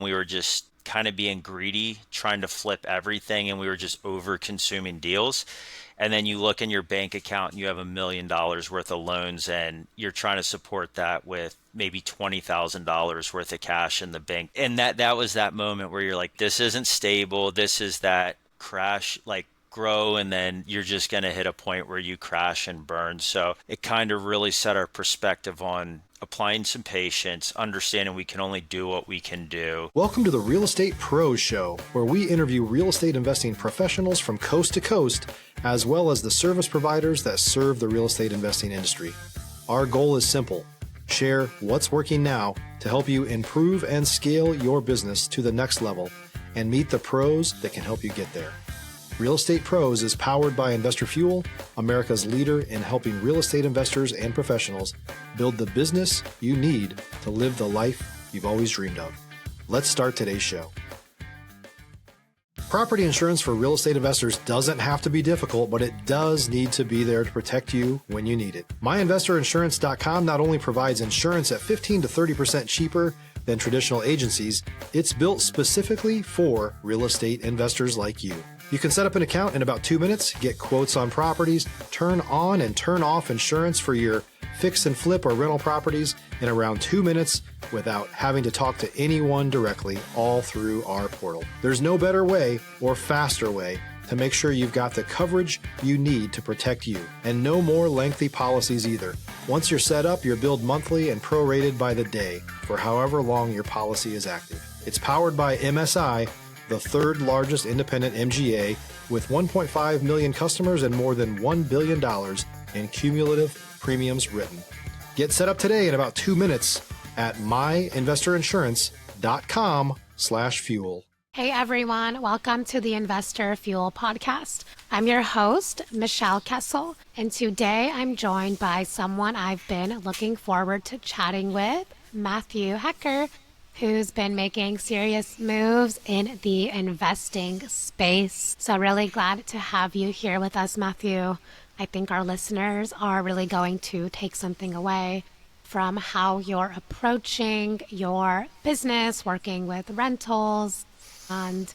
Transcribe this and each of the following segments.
We were just kind of being greedy, trying to flip everything, and we were just over consuming deals. And then you look in your bank account and you have $1 million worth of loans, and you're trying to support that with maybe $20,000 worth of cash in the bank. And that was that moment where you're like, this isn't stable. This is that crash, like grow, and then you're just going to hit a point where you crash and burn. So it kind of really set our perspective on applying some patience, understanding we can only do what we can do. Welcome to the Real Estate Pros Show, where we interview real estate investing professionals from coast to coast, as well as the service providers that serve the real estate investing industry. Our goal is simple: share what's working now to help you improve and scale your business to the next level and meet the pros that can help you get there. Real Estate Pros is powered by Investor Fuel, America's leader in helping real estate investors and professionals build the business you need to live the life you've always dreamed of. Let's start today's show. Property insurance for real estate investors doesn't have to be difficult, but it does need to be there to protect you when you need it. MyInvestorInsurance.com not only provides insurance at 15 to 30% cheaper than traditional agencies, it's built specifically for real estate investors like you. You can set up an account in about 2 minutes, get quotes on properties, turn on and turn off insurance for your fix and flip or rental properties in around 2 minutes without having to talk to anyone directly, all through our portal. There's no better way or faster way to make sure you've got the coverage you need to protect you, and no more lengthy policies either. Once you're set up, you're billed monthly and prorated by the day for however long your policy is active. It's powered by MSI, the third largest independent MGA, with 1.5 million customers and more than $1 billion in cumulative premiums written. Get set up today in about 2 minutes at myinvestorinsurance.com/fuel. Hey everyone, welcome to the Investor Fuel podcast. I'm your host, Michelle Kesil, and today I'm joined by someone I've been looking forward to chatting with, Matthew Hecker, who's been making serious moves in the investing space. So really glad to have you here with us, Matthew. I think our listeners are really going to take something away from how you're approaching your business, working with rentals, and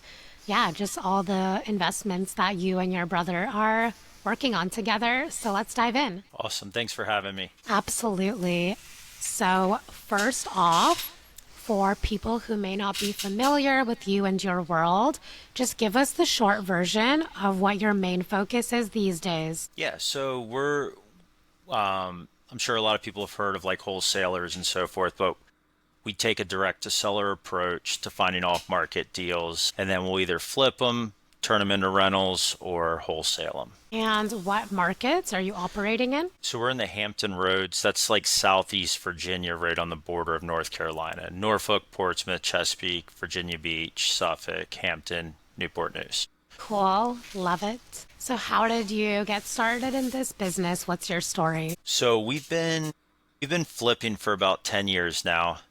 just all the investments that you and your brother are working on together. So let's dive in. Awesome. Thanks for having me. Absolutely. So first off, for people who may not be familiar with you and your world, just give us the short version of what your main focus is these days. Yeah, so we're, I'm sure a lot of people have heard of like wholesalers and so forth, but we take a direct to seller approach to finding off market deals, and then we'll either flip them, turn them into rentals, or wholesale them. And what markets are you operating in? So we're in the Hampton Roads. That's like Southeast Virginia, right on the border of North Carolina. Norfolk, Portsmouth, Chesapeake, Virginia Beach, Suffolk, Hampton, Newport News. Cool. Love it. So how did you get started in this business? What's your story? So we've been flipping for about 10 years now.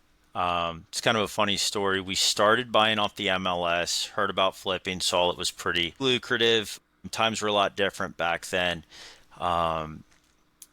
It's kind of a funny story. We started buying off the MLS, heard about flipping, saw it was pretty lucrative. Times were a lot different back then. And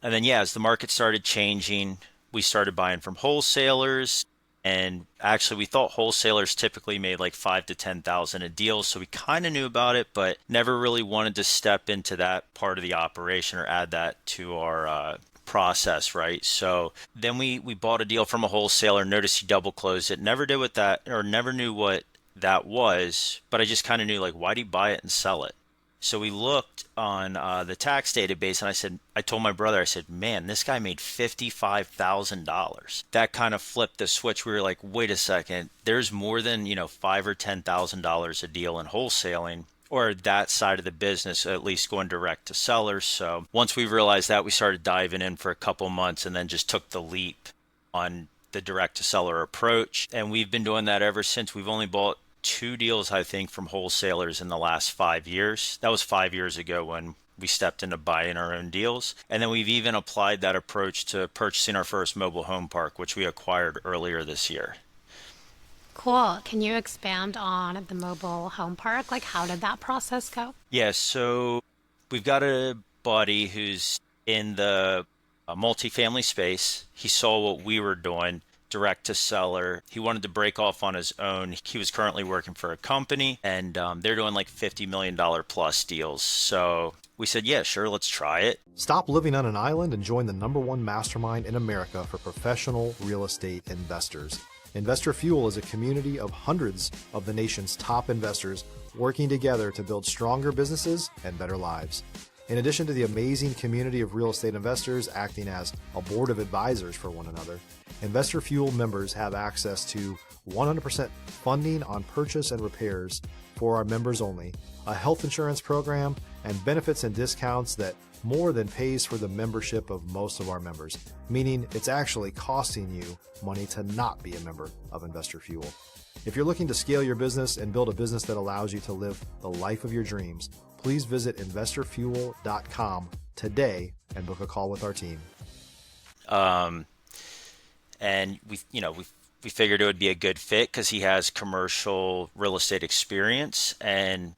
then, as the market started changing, we started buying from wholesalers. And actually, we thought wholesalers typically made like 5 to 10,000 a deal. So we kind of knew about it, but never really wanted to step into that part of the operation or add that to our process, right? So then we bought a deal from a wholesaler, noticed he double closed it, never did what that, or never knew what that was, but I just kind of knew, like, why do you buy it and sell it? So we looked on the tax database, and I told my brother, I said, man, this guy made $55,000. That kind of flipped the switch. We were like, wait a second, there's more than, $5,000 or $10,000 a deal in wholesaling, or that side of the business, at least going direct to sellers. So once we realized that, we started diving in for a couple months and then just took the leap on the direct to seller approach. And we've been doing that ever since. We've only bought 2 deals, I think, from wholesalers in the last 5 years. That was 5 years ago when we stepped into buying our own deals. And then we've even applied that approach to purchasing our first mobile home park, which we acquired earlier this year. Cool. Can you expand on the mobile home park? Like, how did that process go? Yeah, so we've got a buddy who's in the multifamily space. He saw what we were doing, direct to seller. He wanted to break off on his own. He was currently working for a company, and they're doing like $50 million plus deals. So we said, yeah, sure, let's try it. Stop living on an island and join the #1 mastermind in America for professional real estate investors. Investor Fuel is a community of hundreds of the nation's top investors working together to build stronger businesses and better lives. In addition to the amazing community of real estate investors acting as a board of advisors for one another, Investor Fuel members have access to 100% funding on purchase and repairs for our members only, a health insurance program, and benefits and discounts that more than pays for the membership of most of our members, meaning it's actually costing you money to not be a member of Investor Fuel. If you're looking to scale your business and build a business that allows you to live the life of your dreams, please visit investorfuel.com today and book a call with our team. And we figured it would be a good fit because he has commercial real estate experience, and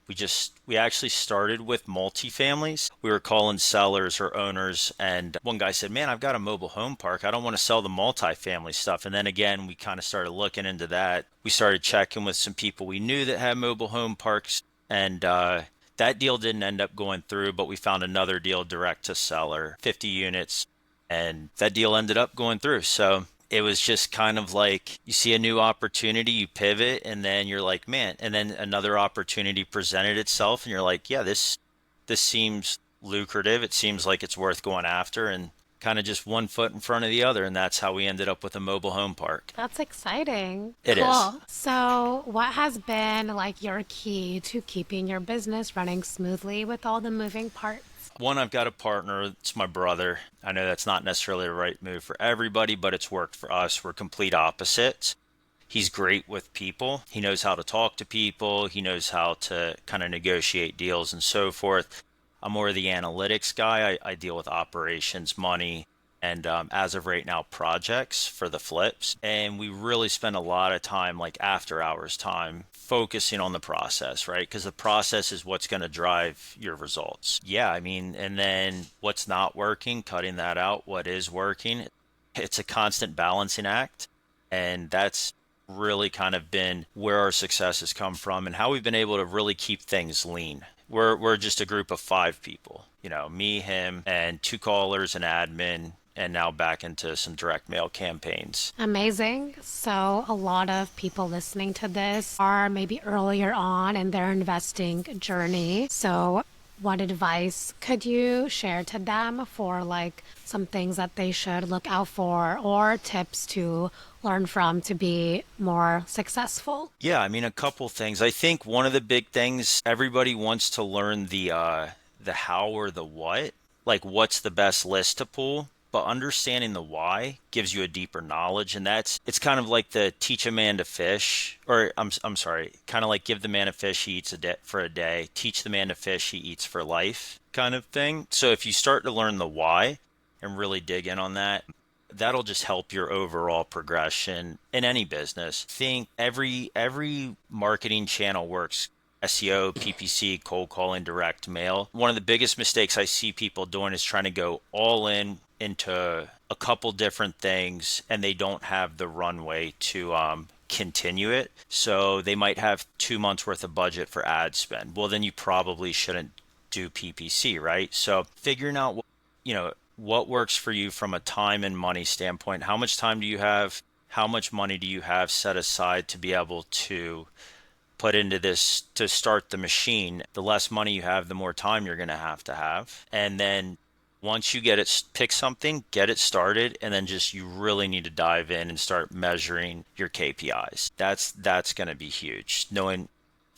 we actually started with multifamilies. We were calling sellers or owners, and one guy said, man, I've got a mobile home park, I don't want to sell the multifamily stuff. And then again, we kind of started looking into that. We started checking with some people we knew that had mobile home parks, and that deal didn't end up going through, but we found another deal direct to seller, 50 units, and that deal ended up going through. So it was just kind of like you see a new opportunity, you pivot, and then you're like, man, and then another opportunity presented itself, and you're like, yeah, this seems lucrative. It seems like it's worth going after, and kind of just one foot in front of the other. And that's how we ended up with a mobile home park. That's exciting. It is. Cool. So, what has been like your key to keeping your business running smoothly with all the moving parts? One, I've got a partner. It's my brother. I know that's not necessarily the right move for everybody, but it's worked for us. We're complete opposites. He's great with people. He knows how to talk to people. He knows how to kind of negotiate deals and so forth. I'm more the analytics guy. I deal with operations, money, and as of right now, projects for the flips. And we really spend a lot of time, like after hours time, focusing on the process, right? Because the process is what's going to drive your results. Yeah, I mean, and then what's not working, cutting that out. What is working, it's a constant balancing act. And that's really kind of been where our success has come from and how we've been able to really keep things lean. We're just a group of 5 people, me, him, and 2 callers, an admin, and now back into some direct mail campaigns. Amazing. So, a lot of people listening to this are maybe earlier on in their investing journey. So, what advice could you share to them for like some things that they should look out for or tips to learn from to be more successful? Yeah, I mean, a couple things. I think one of the big things, everybody wants to learn the how or the what, like what's the best list to pull. But understanding the why gives you a deeper knowledge, and it's kind of like the teach a man to fish, or I'm sorry, kind of like give the man a fish, he eats for a day, teach the man to fish, he eats for life kind of thing. So if you start to learn the why and really dig in on that, that'll just help your overall progression in any business. Think every marketing channel works. SEO, PPC, cold calling, direct mail. One of the biggest mistakes I see people doing is trying to go all in into a couple different things, and they don't have the runway to continue it. So they might have 2 months worth of budget for ad spend. Well, then you probably shouldn't do PPC, right? So figuring out what works for you from a time and money standpoint. How much time do you have? How much money do you have set aside to be able to put into this to start the machine? The less money you have, the more time you're going to have. And then once you pick something, get it started, and then you really need to dive in and start measuring your KPIs. That's going to be huge. Knowing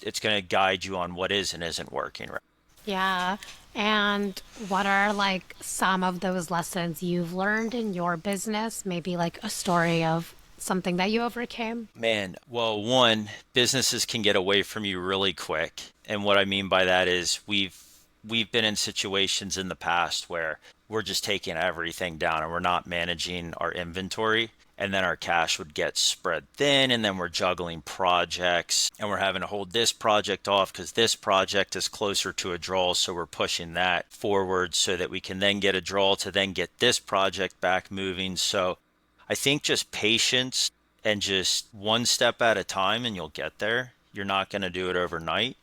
it's going to guide you on what is and isn't working, right? Yeah. And what are like some of those lessons you've learned in your business? Maybe like a story of something that you overcame? Man, well, one, businesses can get away from you really quick. And what I mean by that is we've been in situations in the past where we're just taking everything down and we're not managing our inventory. And then our cash would get spread thin, and then we're juggling projects, and we're having to hold this project off because this project is closer to a draw. So we're pushing that forward so that we can then get a draw to then get this project back moving. So I think just patience and just one step at a time and you'll get there. You're not going to do it overnight.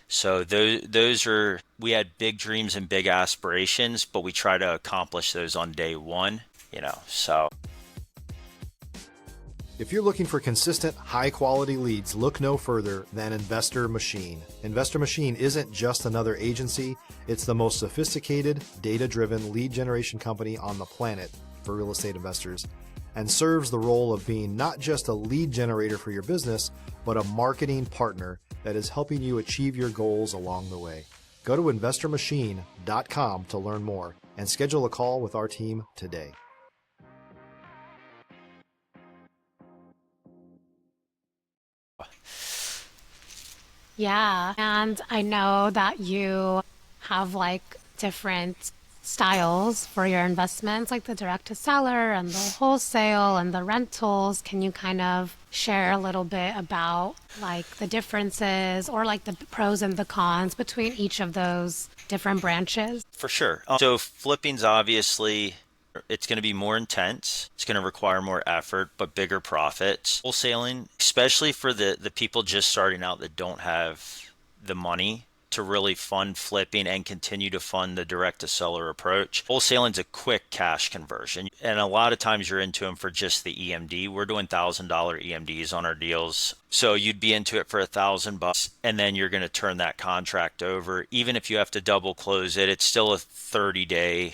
So those are, we had big dreams and big aspirations, but we try to accomplish those on day one, so. If you're looking for consistent, high-quality leads, look no further than Investor Machine. Investor Machine isn't just another agency, it's the most sophisticated, data-driven lead generation company on the planet for real estate investors, and serves the role of being not just a lead generator for your business, but a marketing partner that is helping you achieve your goals along the way. Go to investormachine.com to learn more and schedule a call with our team today. Yeah. And I know that you have like different styles for your investments, like the direct to seller and the wholesale and the rentals. Can you kind of share a little bit about like the differences or like the pros and the cons between each of those different branches? For sure. So flipping's obviously, it's going to be more intense. It's going to require more effort, but bigger profits. Wholesaling, especially for the people just starting out that don't have the money to really fund flipping and continue to fund the direct to seller approach. Wholesaling's a quick cash conversion. And a lot of times you're into them for just the EMD. We're doing $1,000 EMDs on our deals. So you'd be into it for $1,000 and then you're going to turn that contract over. Even if you have to double close it, it's still a 30-day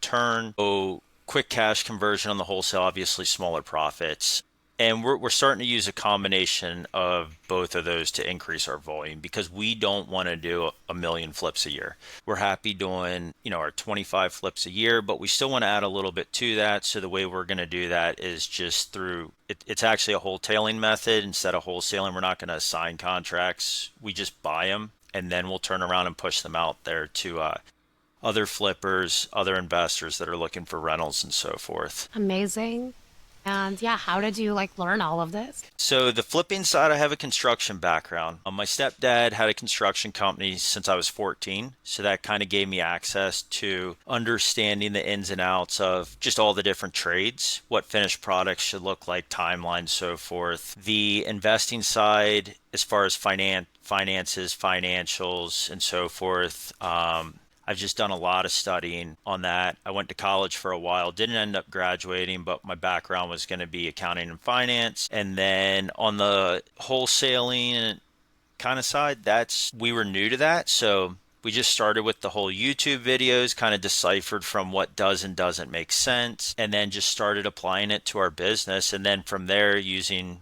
turn. So quick cash conversion on the wholesale, obviously smaller profits. And we're starting to use a combination of both of those to increase our volume because we don't want to do a million flips a year. We're happy doing, our 25 flips a year, but we still want to add a little bit to that. So the way we're going to do that is just through, it's actually a wholetailing method instead of wholesaling. We're not going to assign contracts. We just buy them and then we'll turn around and push them out there to other flippers, other investors that are looking for rentals and so forth. Amazing. And yeah, how did you like learn all of this? So the flipping side, I have a construction background. My stepdad had a construction company since I was 14. So that kind of gave me access to understanding the ins and outs of just all the different trades, what finished products should look like, timelines, so forth. The investing side, as far as finances, financials, and so forth, I've just done a lot of studying on that. I went to college for a while, didn't end up graduating, but my background was going to be accounting and finance. And then on the wholesaling kind of side, we were new to that. So we just started with the whole YouTube videos, kind of deciphered from what does and doesn't make sense, and then just started applying it to our business. And then from there, using,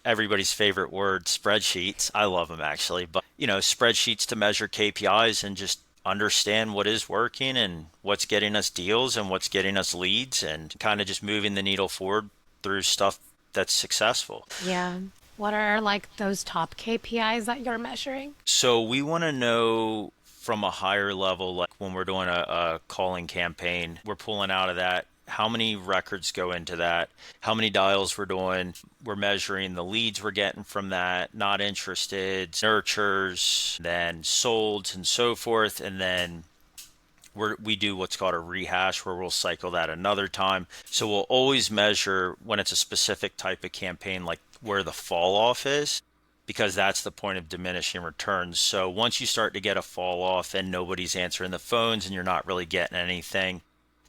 everybody's favorite word, spreadsheets. I love them actually, but, spreadsheets to measure KPIs and just understand what is working and what's getting us deals and what's getting us leads and kind of just moving the needle forward through stuff that's successful. Yeah. What are like those top KPIs that you're measuring? So we want to know from a higher level, like when we're doing a calling campaign, we're pulling out of that how many records go into that, how many dials we're doing. We're measuring the leads we're getting from that, not interested, nurtures, then solds and so forth. And then we do what's called a rehash where we'll cycle that another time. So we'll always measure when it's a specific type of campaign, like where the fall off is, because that's the point of diminishing returns. So once you start to get a fall off and nobody's answering the phones and you're not really getting anything,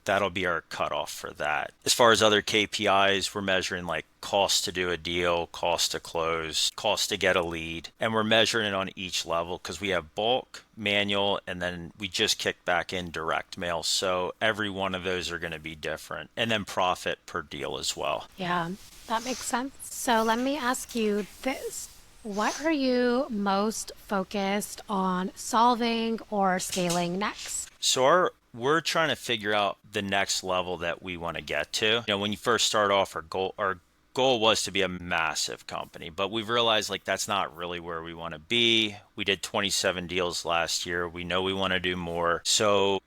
that'll be our cutoff for that. As far as other KPIs, we're measuring like cost to do a deal, cost to close, cost to get a lead. And we're measuring it on each level because we have bulk, manual, and then we just kicked back in direct mail. So every one of those are going to be different. And then profit per deal as well. Yeah, that makes sense. So let me ask you this. What are you most focused on solving or scaling next? So we're trying to figure out the next level that we want to get to. When you first start off, our goal was to be a massive company, but we've realized like that's not really where we want to be. We did 27 deals last year. We know we want to do more. So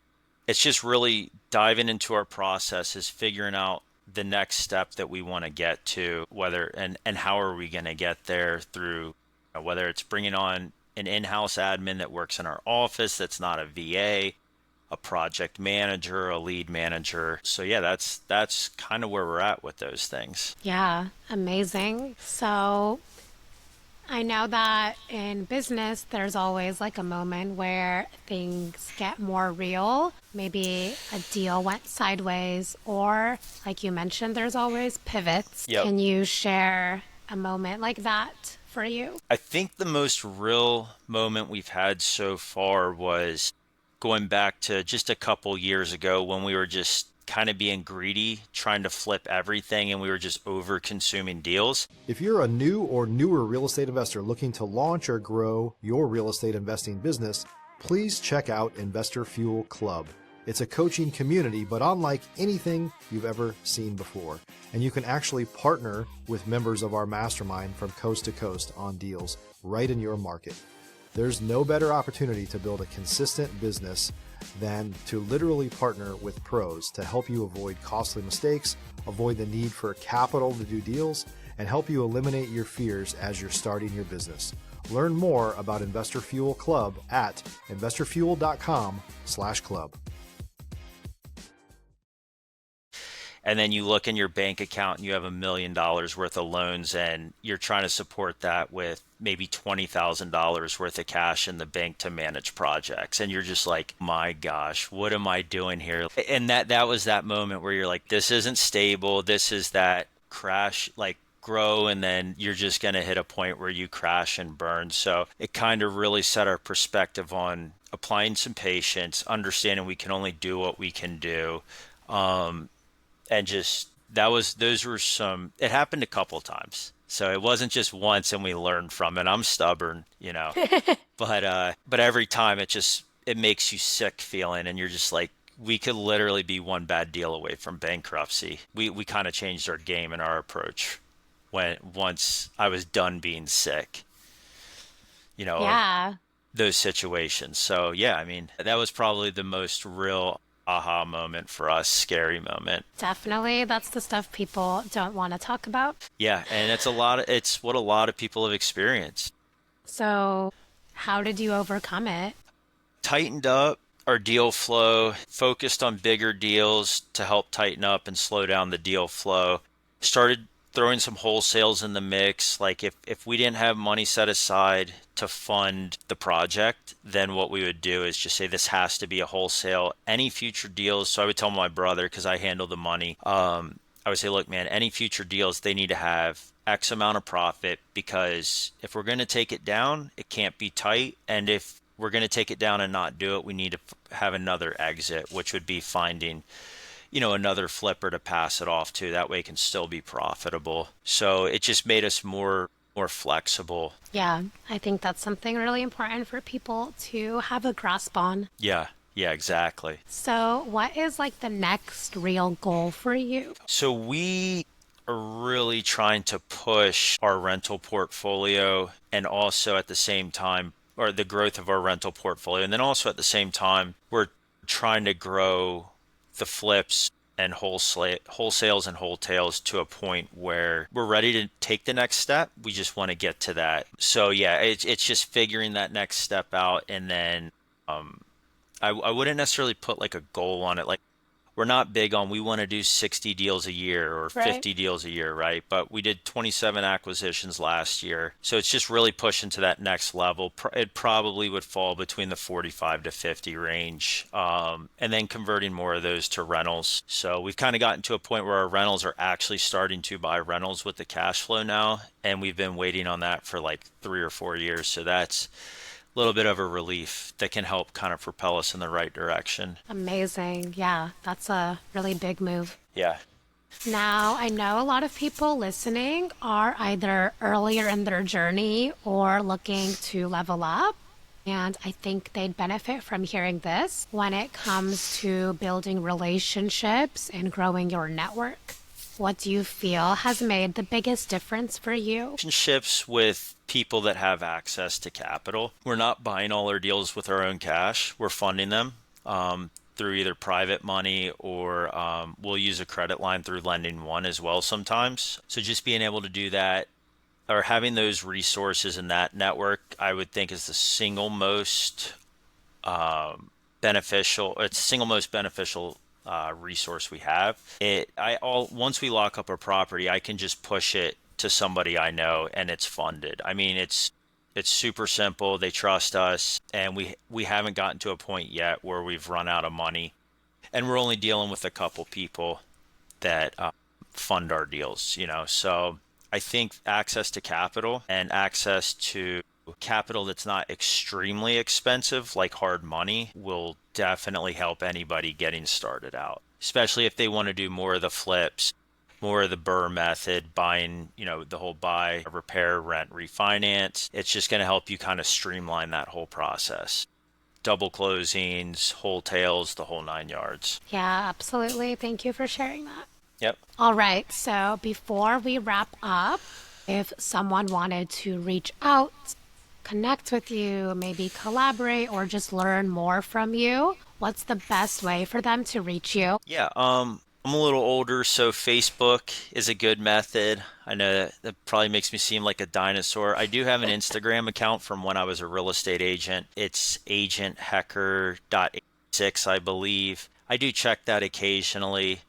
it's just really diving into our processes, figuring out the next step that we want to get to, whether and how are we going to get there through whether it's bringing on an in-house admin that works in our office that's not a VA, a project manager, a lead manager. So yeah, that's kind of where we're at with those things. Yeah, amazing. So I know that in business, there's always like a moment where things get more real. Maybe a deal went sideways, or like you mentioned, there's always pivots. Yep. Can you share a moment like that for you? I think the most real moment we've had so far was going back to just a couple years ago when we were just kind of being greedy, trying to flip everything, and we were just over consuming deals. If you're a new or newer real estate investor looking to launch or grow your real estate investing business, please check out Investor Fuel Club. It's a coaching community, but unlike anything you've ever seen before. And you can actually partner with members of our mastermind from coast to coast on deals right in your market. There's no better opportunity to build a consistent business than to literally partner with pros to help you avoid costly mistakes, avoid the need for capital to do deals, and help you eliminate your fears as you're starting your business. Learn more about Investor Fuel Club at investorfuel.com/club. And then you look in your bank account and you have $1 million worth of loans, and you're trying to support that with maybe $20,000 worth of cash in the bank to manage projects. And you're just like, my gosh, what am I doing here? And that was that moment where you're like, this isn't stable. This is that crash, like grow, and then you're just going to hit a point where you crash and burn. So it kind of really set our perspective on applying some patience, understanding we can only do what we can do. And just those were some, it happened a couple times, so it wasn't just once and we learned from it. I'm stubborn, but every time it makes you sick feeling, and you're just like, we could literally be one bad deal away from bankruptcy. We kind of changed our game and our approach once I was done being sick, of Yeah, those situations. So yeah, I mean, that was probably the most real aha moment for us, scary moment. definitely. That's the stuff people don't want to talk about. Yeah, and it's what a lot of people have experienced. So, how did you overcome it? Tightened up our deal flow, focused on bigger deals to help tighten up and slow down the deal flow. Started throwing some wholesales in the mix. Like if we didn't have money set aside to fund the project, then what we would do is just say this has to be a wholesale. Any future deals, so I would tell my brother, because I handle the money, I would say, look, man, any future deals, they need to have X amount of profit, because if we're going to take it down, it can't be tight. And if we're going to take it down and not do it, we need to have another exit, which would be finding another flipper to pass it off to. That way it can still be profitable. So it just made us more flexible. Yeah, I think that's something really important for people to have a grasp on. Yeah, yeah, exactly. So, what is like the next real goal for you? So we are really trying to push our rental portfolio, and also at the same time, or the growth of our rental portfolio. And then also at the same time, we're trying to grow the flips and wholesales and wholetails to a point where we're ready to take the next step. We just want to get to that. So yeah, it's just figuring that next step out. And then I wouldn't necessarily put like a goal on it. Like, we're not big on, we want to do 60 deals a year or Right. 50 deals a year, right? But we did 27 acquisitions last year. So it's just really pushing to that next level. It probably would fall between the 45 to 50 range, and then converting more of those to rentals. So we've kind of gotten to a point where our rentals are actually starting to buy rentals with the cash flow now. And we've been waiting on that for like 3 or 4 years. So that's little bit of a relief that can help kind of propel us in the right direction. Amazing. Yeah, that's a really big move. Yeah. Now, I know a lot of people listening are either earlier in their journey or looking to level up. And I think they'd benefit from hearing this when it comes to building relationships and growing your network. What do you feel has made the biggest difference for you? Relationships with people that have access to capital. We're not buying all our deals with our own cash. We're funding them through either private money, or we'll use a credit line through Lending One as well sometimes. So just being able to do that, or having those resources in that network, I would think is the single most beneficial. It's the single most beneficial resource we have. Once we lock up a property, I can just push it to somebody I know, and it's funded. I mean, it's super simple. They trust us, and we haven't gotten to a point yet where we've run out of money, and we're only dealing with a couple people that fund our deals. So I think access to capital and access to capital that's not extremely expensive, like hard money, will definitely help anybody getting started out, especially if they want to do more of the flips, more of the Burr method, buying, the whole buy, repair, rent, refinance. It's just going to help you kind of streamline that whole process. Double closings, wholesales, the whole 9 yards. Yeah, absolutely. Thank you for sharing that. Yep. All right. So before we wrap up, if someone wanted to reach out, connect with you, maybe collaborate, or just learn more from you, what's the best way for them to reach you? Yeah, I'm a little older, so Facebook is a good method. I know that probably makes me seem like a dinosaur. I do have an Instagram account from when I was a real estate agent. It's agenthecker.86, I believe. I do check that occasionally.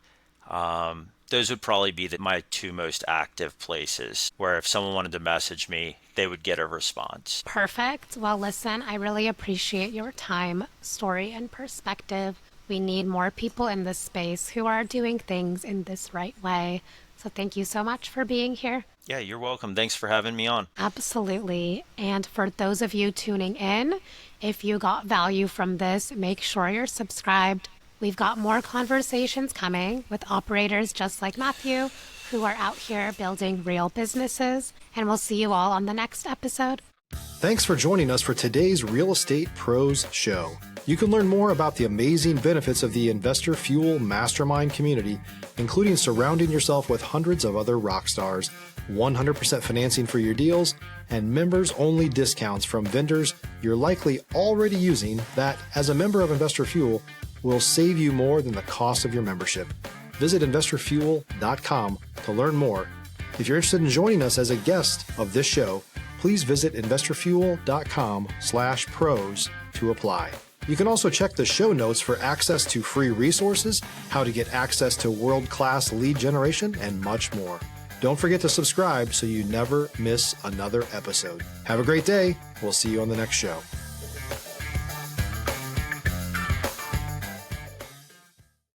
Those would probably be my two most active places where if someone wanted to message me, they would get a response. Perfect. Well, listen, I really appreciate your time, story, and perspective. We need more people in this space who are doing things in this right way. So thank you so much for being here. Yeah, you're welcome. Thanks for having me on. Absolutely. And for those of you tuning in, if you got value from this, make sure you're subscribed. We've got more conversations coming with operators just like Matthew, who are out here building real businesses. And we'll see you all on the next episode. Thanks for joining us for today's Real Estate Pros Show. You can learn more about the amazing benefits of the Investor Fuel Mastermind community, including surrounding yourself with hundreds of other rock stars, 100% financing for your deals, and members-only discounts from vendors you're likely already using that, as a member of Investor Fuel, will save you more than the cost of your membership. Visit investorfuel.com to learn more. If you're interested in joining us as a guest of this show, please visit investorfuel.com/pros to apply. You can also check the show notes for access to free resources, how to get access to world-class lead generation, and much more. Don't forget to subscribe so you never miss another episode. Have a great day. We'll see you on the next show.